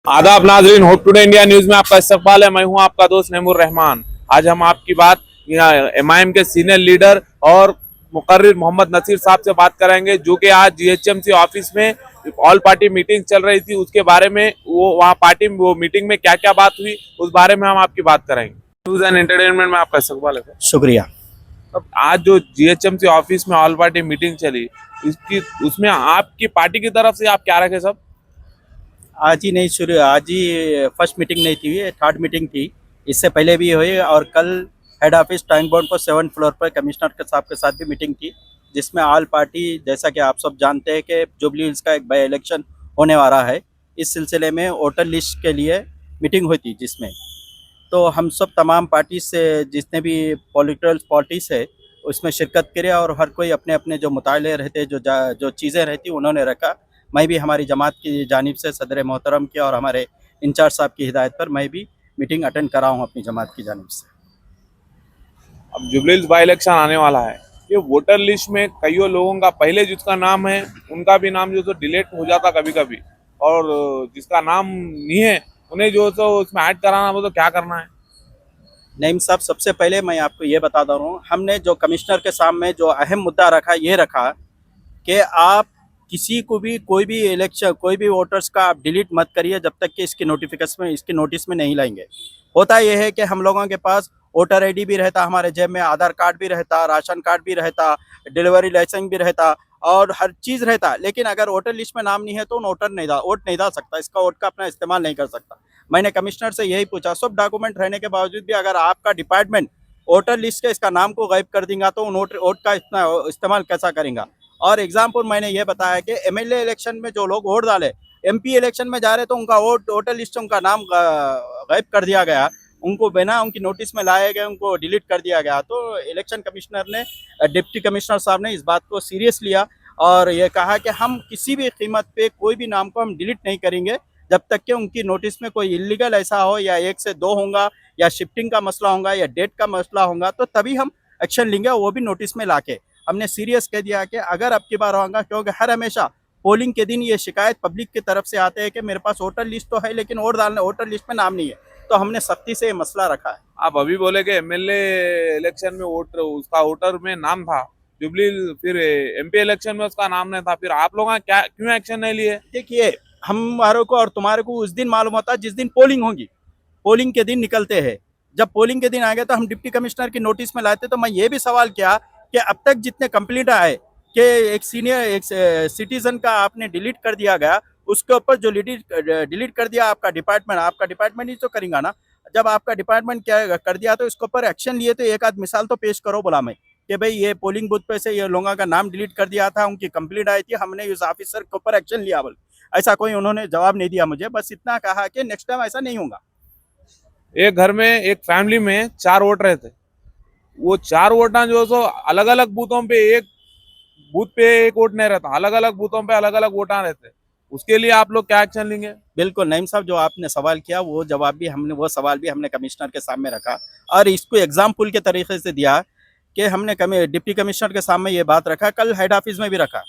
आदाब नाजरीन, hope today India news में आपका इस्तकबाल है। मैं हूं आपका दोस्त नैमुर रहमान। आज हम आपकी बात एमआईएम के सीनियर लीडर और मुकर्रिर मोहम्मद नसीर साहब से बात करेंगे, जो कि आज जीएचएमसी ऑफिस में ऑल पार्टी मीटिंग चल रही थी। उसके बारे में वो वहाँ वो मीटिंग में क्या क्या बात हुई, उस बारे में हम आपकी बात करेंगे। न्यूज एंड एंटरटेनमेंट में आपका इस्तकबाल है। शुक्रिया। अब आज जो जीएचएमसी ऑफिस में ऑल पार्टी मीटिंग चली, इसकी उसमें आपकी पार्टी की तरफ से आप क्या रखे सब? आज ही नहीं शुरू, आज ही फर्स्ट मीटिंग नहीं थी, थर्ड मीटिंग थी। इससे पहले भी हुई और कल हेड ऑफिस टैंक बॉन्ड पर 7th फ्लोर पर कमिश्नर के साहब के साथ भी मीटिंग थी, जिसमें ऑल पार्टी, जैसा कि आप सब जानते हैं कि जुबली हिल्स का एक बाई इलेक्शन होने वाला है। इस सिलसिले में वोटर लिस्ट के लिए मीटिंग हुई थी, जिसमें तो हम सब तमाम पार्टी से जितने भी पॉलिटिकल पार्टीज है उसमें शिरकत करे और हर कोई अपने अपने जो मुताले रहते, जो चीज़ें रहती उन्होंने रखा। मैं भी हमारी जमात की जानिब से सदर मोहतरम की और हमारे इंचार्ज साहब की हिदायत पर मैं भी मीटिंग अटेंड करा हूँ अपनी जमात की जानिब से। अब जुबली हिल्स बाई इलेक्शन आने वाला है। ये वोटर लिस्ट में कई लोगों का पहले जिसका नाम है उनका भी नाम जो तो डिलीट हो जाता कभी कभी, और जिसका नाम नहीं है उन्हें जो तो उसमें ऐड कराना, वो तो क्या करना है? नईम साहब, सबसे पहले मैं आपको ये बता रहा हूँ, हमने जो कमिश्नर के सामने जो अहम मुद्दा रखा, ये रखा कि आप किसी को भी कोई भी इलेक्शन, कोई भी वोटर्स का आप डिलीट मत करिए जब तक कि इसकी नोटिफिकेशन में, इसकी नोटिस में नहीं लाएंगे। होता यह है कि हम लोगों के पास वोटर आईडी भी रहता, हमारे जेब में आधार कार्ड भी रहता, राशन कार्ड भी रहता, डिलीवरी लाइसेंस भी रहता और हर चीज़ रहता, लेकिन अगर वोटर लिस्ट में नाम नहीं है तो वोट नहीं डाल सकता, इसका वोट का अपना इस्तेमाल नहीं कर सकता। मैंने कमिश्नर से यही पूछा, सब डॉक्यूमेंट रहने के बावजूद भी अगर आपका डिपार्टमेंट वोटर लिस्ट के इसका नाम को गायब कर देगा तो वोट का इतना इस्तेमाल कैसा करेंगे। और एग्जाम्पल मैंने ये बताया कि एमएलए इलेक्शन में जो लोग वोट डाले, एमपी इलेक्शन में जा रहे तो उनका वोटर लिस्ट, उनका नाम गायब कर दिया गया, उनको बिना उनकी नोटिस में लाए गए उनको डिलीट कर दिया गया। तो इलेक्शन कमिश्नर ने, डिप्टी कमिश्नर साहब ने इस बात को सीरियस लिया और ये कहा कि हम किसी भी कीमत पे कोई भी नाम को हम डिलीट नहीं करेंगे जब तक कि उनकी नोटिस में कोई इलीगल ऐसा हो, या 1 से 2 होगा, या शिफ्टिंग का मसला होगा, या डेट का मसला होगा, तो तभी हम एक्शन लेंगे, वो भी नोटिस में लाके। हमने सीरियस कह दिया कि अगर अब की बार होगा, क्योंकि हर हमेशा पोलिंग के दिन ये शिकायत पब्लिक की तरफ से आते हैं कि मेरे पास वोटर लिस्ट तो है लेकिन वोट डालने, वोटर लिस्ट में नाम नहीं है, तो हमने सख्ती से ये मसला रखा है। आप अभी बोले कि एमएलए इलेक्शन में वोटर, उसका वोटर में नाम था जुबली, फिर एमपी इलेक्शन में उसका नाम नहीं था, फिर आप लोग क्या क्यों एक्शन नहीं लिए? देखिए, हमारे को और तुम्हारे को उस दिन मालूम होता है जिस दिन पोलिंग होगी, पोलिंग के दिन निकलते हैं। जब पोलिंग के दिन आ गए तो हम डिप्टी कमिश्नर की नोटिस में लाते, तो मैं ये भी सवाल किया कि अब तक जितने कंप्लेंट आए कि एक सीनियर, एक सिटीजन का आपने डिलीट कर दिया गया, उसके ऊपर जो डिलीट कर दिया आपका डिपार्टमेंट ही तो करेगा ना। जब आपका डिपार्टमेंट क्या कर दिया तो इसके ऊपर एक्शन लिए, तो एक आध मिसाल तो पेश करो बोला मैं, कि भाई ये पोलिंग बूथ पे से ये लोगों का नाम डिलीट कर दिया था, उनकी कंप्लेंट आई थी, हमने उस ऑफिसर के ऊपर एक्शन लिया बोल। ऐसा कोई उन्होंने जवाब नहीं दिया मुझे, बस इतना कहा कि नेक्स्ट टाइम ऐसा नहीं होगा। एक घर में, एक फैमिली में 4 वोट रहे थे। वो 4 वोटा जो सो अलग अलग बूथों पे, एक बूथ पे एक वोट नहीं रहता, अलग अलग बूथों पे अलग अलग वोटा रहते। उसके लिए आप लोग क्या एक्शन लेंगे? बिल्कुल नईम साहब, जो आपने सवाल किया वो सवाल भी हमने कमिश्नर के सामने रखा और इसको एग्जाम्पल के तरीके से दिया कि हमने डिप्टी कमिश्नर के सामने ये बात रखा, कल हेड ऑफिस में भी रखा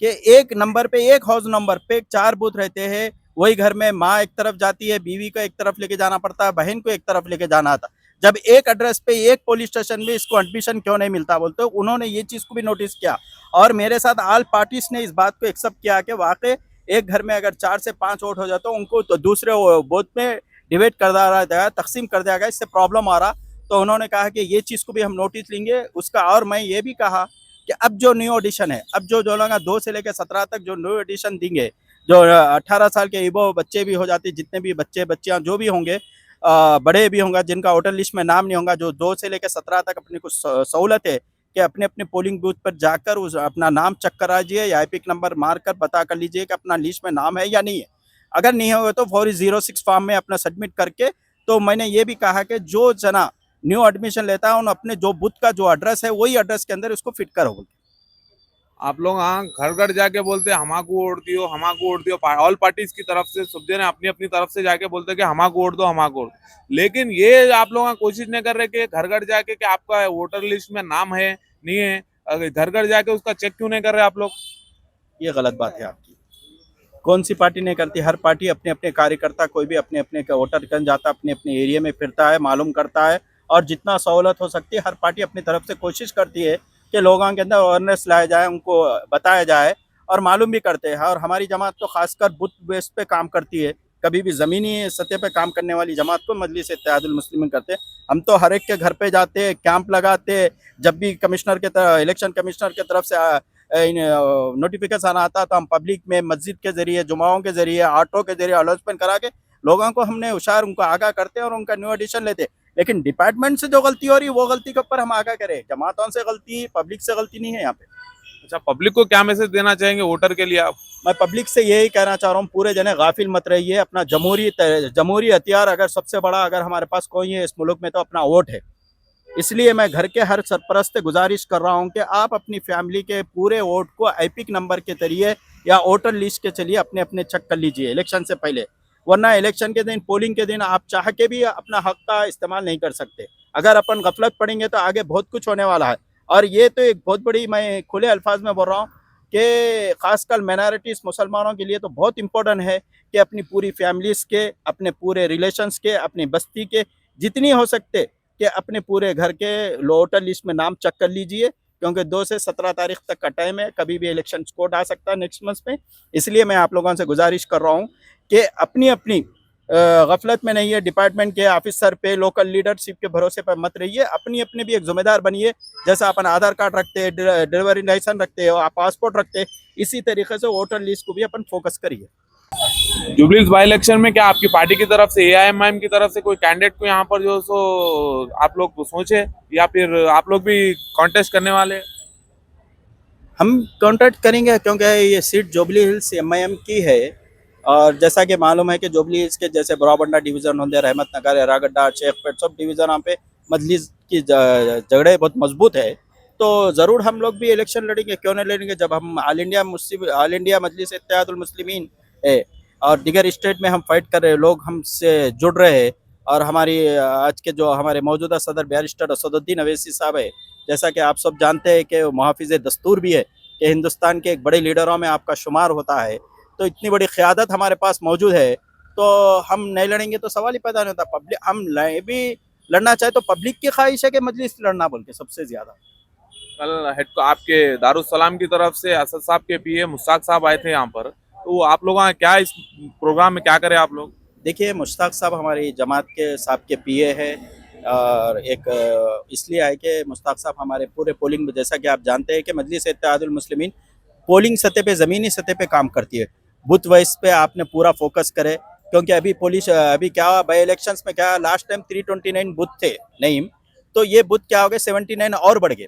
कि एक नंबर पे, एक हाउस नंबर पे 4 बूथ रहते हैं। वही घर में माँ एक तरफ जाती है, बीवी को एक तरफ लेके जाना पड़ता है, बहन को एक तरफ लेके जाना था। जब एक एड्रेस पे एक पुलिस स्टेशन में इसको एडमिशन क्यों नहीं मिलता बोलते, उन्होंने ये चीज़ को भी नोटिस किया और मेरे साथ ऑल पार्टीज ने इस बात को एक्सेप्ट किया कि वाकई एक घर में अगर 4 से 5 वोट हो जाते तो उनको तो दूसरे बूथ में डिवाइड कर दिया गया, तकसीम कर दिया गया, इससे प्रॉब्लम आ रहा। तो उन्होंने कहा कि ये चीज़ को भी हम नोटिस लेंगे उसका। और मैं ये भी कहा कि अब जो न्यू एडिशन है, अब जो लोग 2 से लेकर 17 तक जो न्यू एडिशन देंगे, जो 18 साल के इबो बच्चे भी हो जाते, जितने भी बच्चे बच्चियां जो भी होंगे, बड़े भी होंगे जिनका वोटर लिस्ट में नाम नहीं होगा, जो 2 से लेकर 17 तक अपनी कुछ सहूलत है कि अपने अपने पोलिंग बूथ पर जाकर उस अपना नाम चेक कराइए या एपिक नंबर मार कर पता कर लीजिए कि अपना लिस्ट में नाम है या नहीं है। अगर नहीं होगा तो फौरी 06 फॉर्म में अपना सबमिट करके। तो मैंने ये भी कहा कि जो जना न्यू एडमिशन लेता है उन अपने जो बूथ का जो एड्रेस है वही एड्रेस के अंदर उसको फिट करो। आप लोग घर घर जाके बोलते हमाको वोट दियो, हमाको वोट दियो। ऑल पार्टीज की तरफ से सब जने अपनी अपनी तरफ से जाके बोलते कि हमाको वोट दो, हमाको वोट। लेकिन ये आप लोग कोशिश नहीं कर रहे कि घर घर जाके कि आपका वोटर लिस्ट में नाम है नहीं है, घर घर जाके उसका चेक क्यों नहीं कर रहे आप लोग? ये गलत बात है आपकी। कौन सी पार्टी नहीं करती? हर पार्टी अपने अपने कार्यकर्ता, कोई भी अपने अपने वोटर कन जाता, अपने अपने एरिया में फिरता है, मालूम करता है, और जितना सहूलत हो सकती है हर पार्टी अपनी तरफ से कोशिश करती है कि लोगों के अंदर अवेयरनेस लाया जाए, उनको बताया जाए, और मालूम भी करते हैं। और हमारी जमात तो खासकर बूथ बेस पे काम करती है, कभी भी ज़मीनी सतह पे काम करने वाली जमात को मजलिस इत्तेहादुल मुस्लिमीन करते हैं। हम तो हर एक के घर पे जाते, कैंप लगाते, जब भी कमिश्नर के तरफ, इलेक्शन कमिश्नर की तरफ से नोटिफिकेशन आता तो हम पब्लिक में मस्जिद के जरिए, जुमाओं के जरिए, ऑटो के जरिए अनाउंसमेंट करा के लोगों को हमने हुशार, उनको आगाह करते हैं और उनका न्यू एडिशन लेते। लेकिन डिपार्टमेंट से जो गलती हो रही है वो गलती के ऊपर हम आगाह करें। जमातों से गलती, पब्लिक से गलती नहीं है यहाँ पे। अच्छा, पब्लिक को क्या मैसेज देना चाहेंगे वोटर के लिए आप? मैं पब्लिक से यही कहना चाह रहा हूँ, पूरे जने गाफिल मत रहिए। अपना जमहूरी हथियार अगर सबसे बड़ा अगर हमारे पास कोई है इस मुल्क में तो अपना वोट है। इसलिए मैं घर के हर सरपरस्त से गुजारिश कर रहा हूं कि आप अपनी फैमिली के पूरे वोट को एपिक नंबर के जरिए या वोटर लिस्ट के चलिए अपने अपने चेक कर लीजिए इलेक्शन से पहले। वरना इलेक्शन के दिन, पोलिंग के दिन आप चाह के भी अपना हक का इस्तेमाल नहीं कर सकते। अगर अपन गफलत पड़ेंगे तो आगे बहुत कुछ होने वाला है। और ये तो एक बहुत बड़ी, मैं खुले अल्फाज में बोल रहा हूँ कि खासकर माइनॉरिटीज़ मुसलमानों के लिए तो बहुत इंपॉर्टेंट है कि अपनी पूरी फैमिलीज़ के, अपने पूरे रिलेशंस के, अपनी बस्ती के जितनी हो सकते कि अपने पूरे घर के वोटर लिस्ट में नाम चेक कर लीजिए, क्योंकि 2 से 17 तारीख तक का टाइम है, कभी भी इलेक्शन कोड आ सकता है नेक्स्ट मंथ में। इसलिए मैं आप लोगों से गुजारिश कर रहा हूँ कि अपनी अपनी गफलत में नहीं है, डिपार्टमेंट के ऑफिसर पे, लोकल लीडरशिप के भरोसे पर मत रहिए, अपनी अपनी भी एक जिम्मेदार बनिए। जैसा अपन आधार कार्ड रखते हैं, डिलीवरी लाइसेंस रखते हो, आप पासपोर्ट रखते हैं, इसी तरीके से वोटर लिस्ट को भी अपन फोकस करिए। जुबलीज बाई इलेक्शन में क्या आपकी पार्टी की तरफ से, एआईएमआईएम की तरफ से कोई कैंडिडेट को यहाँ पर जो सो आप लोग सोचे, या फिर आप लोग भी कॉन्टेस्ट करने वाले? हम कॉन्टैक्ट करेंगे क्योंकि ये सीट जुबली हिल्स एमआईएम की है। और जैसा कि मालूम है कि जुबली हिल्स के जैसे बराबंडा डिवीज़न होंगे, रहमत नगर, एरागड्डा, शेखपेट, सब डिवीज़न यहाँ पे मजलिस की झगड़े बहुत मजबूत है। तो ज़रूर हम लोग भी इलेक्शन लड़ेंगे, क्यों नहीं लड़ेंगे, जब हम ऑल इंडिया मजलिस इत्तेहादुल मुस्लिमीन है और दीगर स्टेट में हम फाइट कर रहे हैं, लोग हमसे जुड़ रहे हैं। और हमारी आज के जो हमारे मौजूदा सदर बैरिस्टर असदुद्दीन अवैसी साहब है, जैसा कि आप सब जानते हैं कि मुहाफिज़ दस्तूर भी है, कि हिंदुस्तान के एक बड़े लीडरों में आपका शुमार होता है। तो इतनी बड़ी क़यादत हमारे पास मौजूद है, तो हम नहीं लड़ेंगे तो सवाल ही पैदा नहीं होता। पब्लिक हम भी लड़ना चाहे तो पब्लिक की ख्वाहिश है कि मजलिस लड़ना, बोल के सबसे ज़्यादा। कल हेड को आपके दारुसलाम की तरफ से असद साहब के पीए मुश्ताक साहब आए थे यहाँ पर, तो आप लोग क्या इस प्रोग्राम में क्या करें आप लोग? देखिए, मुश्ताक साहब हमारी जमात के साहब के पीए है, और एक इसलिए आए कि मुश्ताक साहब हमारे पूरे पोलिंग में, जैसा कि आप जानते हैं कि मजलिस इत्तेहादुल मुस्लिमीन पोलिंग सतह पे, ज़मीनी सतह पे काम करती है। बूथ वाइज पे आपने पूरा फोकस करे, क्योंकि अभी क्या हुआ, बाई इलेक्शंस में क्या, लास्ट टाइम 329 बूथ थे नहीं, तो ये बूथ क्या हो गए, 79 और बढ़ गए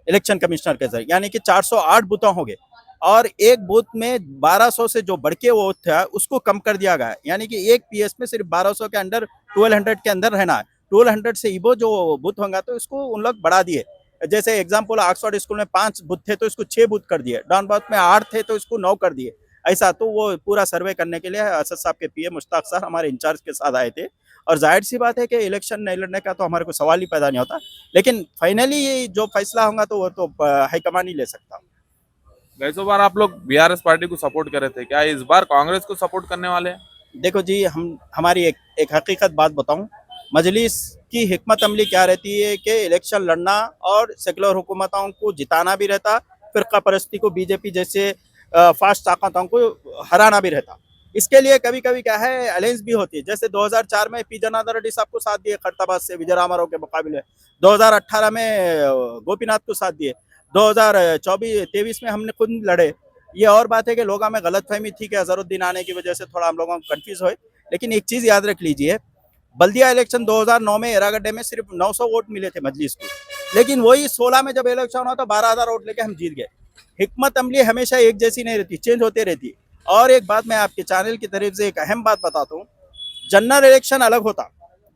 इलेक्शन कमिश्नर के जरिए, यानी कि 408 बूथों हो गए। और एक बूथ में 1200 से जो बढ़ के वो था उसको कम कर दिया गया है, यानी कि एक पीएस में सिर्फ 1200 के अंदर, 1200 के अंदर रहना है। 1200 से इबो जो बूथ होगा तो इसको उन लोग बढ़ा दिए। जैसे एग्जाम्पल, ऑक्सफोर्ड स्कूल में 5 बूथ थे तो इसको 6 बूथ कर दिए, डाउनबाउथ में 8 थे तो इसको 9 कर दिए। ऐसा तो वो पूरा सर्वे करने के लिए असद साहब के पीए मुश्ताक साहब हमारे इंचार्ज के साथ आए थे। और जाहिर सी बात है कि इलेक्शन नहीं लड़ने का तो हमारे को सवाल ही पैदा नहीं होता, लेकिन फाइनली ये जो फैसला होगा तो वो तो हाईकमान ही ले सकता। गैसो बार आप लोग बीआरएस पार्टी को सपोर्ट कर रहे थे, क्या इस बार कांग्रेस को सपोर्ट करने वाले हैं? देखो जी, हमारी एक हकीकत बात बताऊं, मजलिस की हिकमत अमली क्या रहती है कि इलेक्शन लड़ना और सेकुलर हुकूमतों को जिताना भी रहता, फिरका परस्ती को, बीजेपी जैसे फास्ट ताकतों को हराना भी रहता। इसके लिए कभी कभी क्या है, अलायंस भी होती है। जैसे 2004 में पी जनार्दन रेड्डी साहब को साथ दिए खैरताबाद से विजय रामाराव के मुकाबले, 2018 में गोपीनाथ को साथ दिए, 2023 में हमने खुद लड़े। ये और बात है कि लोगों में गलतफहमी थी कि अजहरुद्दीन आने की वजह से थोड़ा हम लोगों को कंफ्यूज हुए, लेकिन एक चीज़ याद रख लीजिए, बल्दिया इलेक्शन 2009 में एरागड्डे में सिर्फ 900 वोट मिले थे मजलिस को, लेकिन वही 16 में जब इलेक्शन हुआ तो 12,000 वोट लेके हम जीत गए। हिकमत अमली हमेशा एक जैसी नहीं रहती, चेंज होते रहती। और एक बात मैं आपके चैनल की तरफ से एक अहम बात बताता हूँ, जनरल इलेक्शन अलग होता,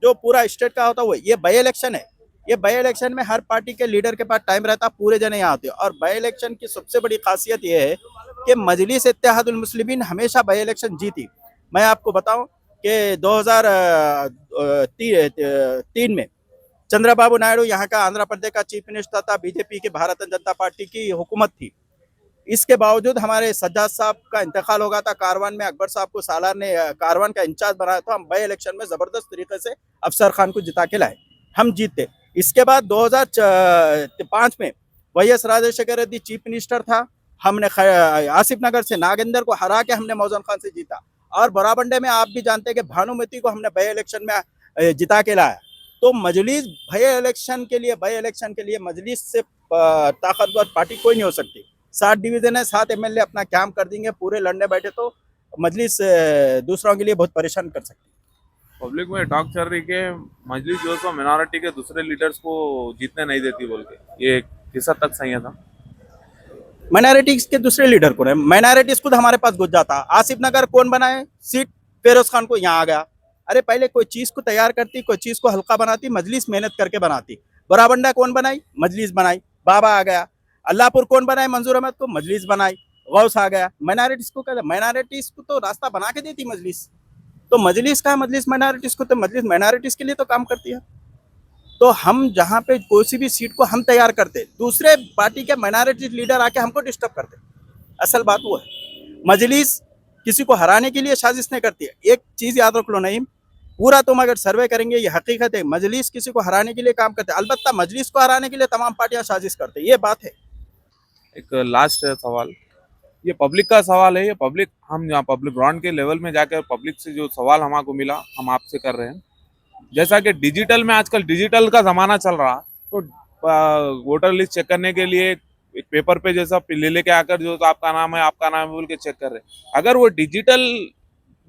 जो पूरा स्टेट का होता, वो ये बाई इलेक्शन है। ये बाई इलेक्शन में हर पार्टी के लीडर के पास टाइम रहता, पूरे जने यहाँ आते हैं। और बाई इलेक्शन की सबसे बड़ी खासियत ये है कि मजलिस इत्तेहादुल मुस्लिमीन हमेशा बाई इलेक्शन जीती। मैं आपको बताऊं कि 2003 में चंद्रबाबू नायडू यहाँ का आंध्र प्रदेश का चीफ मिनिस्टर था, बीजेपी की, भारतीय जनता पार्टी की हुकूमत थी। इसके बावजूद हमारे सज्जाद साहब का इंतकाल हो गया था कारवान में, अकबर साहब को सालार ने कारवान का इंचार्ज बनाया था। हम बाई इलेक्शन में ज़बरदस्त तरीके से अफसर खान को जिता के लाए, हम जीते। इसके बाद 2005 में YS Rajasekhara Reddy chief minister था, हमने आसिफ नगर से नागेंद्र को हरा के हमने मौजन खान से जीता। और बराबंडे में आप भी जानते हैं कि भानुमती को हमने बाई इलेक्शन में जिता के लाया। तो मजलिस बाई इलेक्शन के लिए मजलिस से ताकतवर पार्टी कोई नहीं हो सकती। 7 डिवीजन है, 7 MLA अपना काम कर देंगे, पूरे लड़ने बैठे तो मजलिस दूसरों के लिए बहुत परेशान कर सकती है। पब्लिक में टॉक चल रही कि मजलिस जो है मिनॉरिटी के दूसरे लीडर्स को जीतने नहीं देती बोल के, ये किस हद तक सही है था? माइनॉरिटीज के दूसरे लीडर कौन है? माइनॉरिटीज खुद हमारे पास घुस जाता। आसिफ नगर कौन बनाए सीट? फिरोज खान को यहाँ आ गया। अरे पहले कोई चीज को तैयार करती, कोई चीज को हल्का बनाती, मजलिस मेहनत करके बनाती। बराबंडा कौन बनाई? मजलिस बनाई, बाबा आ गया। अल्लाहपुर कौन बनाए? मंजूर अहमद को, मजलिस बनाई, गौस आ गया। माइनॉरिटीज को क्या? माइनॉरिटीज को तो रास्ता बना के देती मजलिस। तो मजलिस का मजलिस माइनॉरिटीज को, तो मजलिस माइनॉरिटीज के लिए तो काम करती है। तो हम जहाँ पे कोई सी भी सीट को हम तैयार करते, दूसरे पार्टी के माइनॉरिटी लीडर आके हमको डिस्टर्ब करते। असल बात वो है, मजलिस किसी को हराने के लिए साजिश नहीं करती है। एक चीज याद रख लो नहीं, पूरा तुम अगर सर्वे करेंगे ये हकीकत है, मजलिस किसी को हराने के लिए काम करते। अलबत्ता मजलिस को हराने के लिए तमाम पार्टियां साजिश करते, ये बात है। एक लास्ट सवाल, ये पब्लिक का सवाल है। ये पब्लिक, हम यहाँ पब्लिक ग्राउंड के लेवल में जाकर पब्लिक से जो सवाल हमको मिला, हम आपसे कर रहे हैं। जैसा कि डिजिटल में आजकल डिजिटल का जमाना चल रहा, तो वोटर लिस्ट चेक करने के लिए एक पेपर पे जैसा ले लेके आकर जो तो आपका नाम है बोल के चेक कर रहे। अगर वो डिजिटल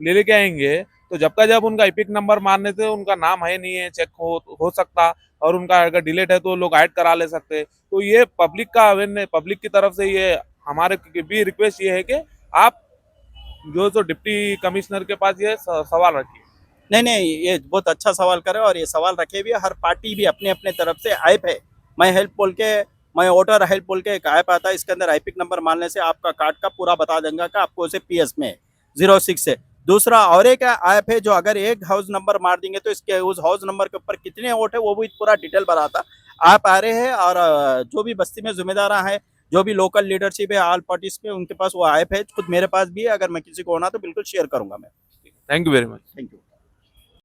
ले लेके आएंगे तो जब का जब उनका एपिक नंबर मारने से उनका नाम है नहीं है चेक हो सकता, और उनका अगर डिलीट है तो लोग ऐड करा ले सकते। तो ये पब्लिक का अवेयरनेस, पब्लिक की तरफ से ये हमारे भी रिक्वेस्ट ये है कि आप जो तो डिप्टी कमिश्नर के पास ये सवाल रखिए। नहीं, ये बहुत अच्छा सवाल करे, और ये सवाल रखे भी है। हर पार्टी भी अपने अपने तरफ से ऐप है, मैं हेल्प बोल के, मैं वोटर हेल्प बोल के एक ऐप आता है। इसके अंदर एपिक नंबर मारने से आपका कार्ड का पूरा बता देंगे कि आपको उसे PS में 06 से। दूसरा और एक ऐप है जो अगर एक हाउस नंबर मार देंगे तो इसके उस हाउस नंबर के ऊपर कितने वोट है वो भी पूरा डिटेल बताता। आप आ रहे हैं, और जो भी बस्ती में जिम्मेदार हैं, जो भी लोकल लीडरशिप है ऑल पार्टीज के, उनके पास वो ऐप है। खुद मेरे पास भी है, अगर मैं किसी को होना तो बिल्कुल शेयर करूंगा मैं। Thank you very much. Thank you.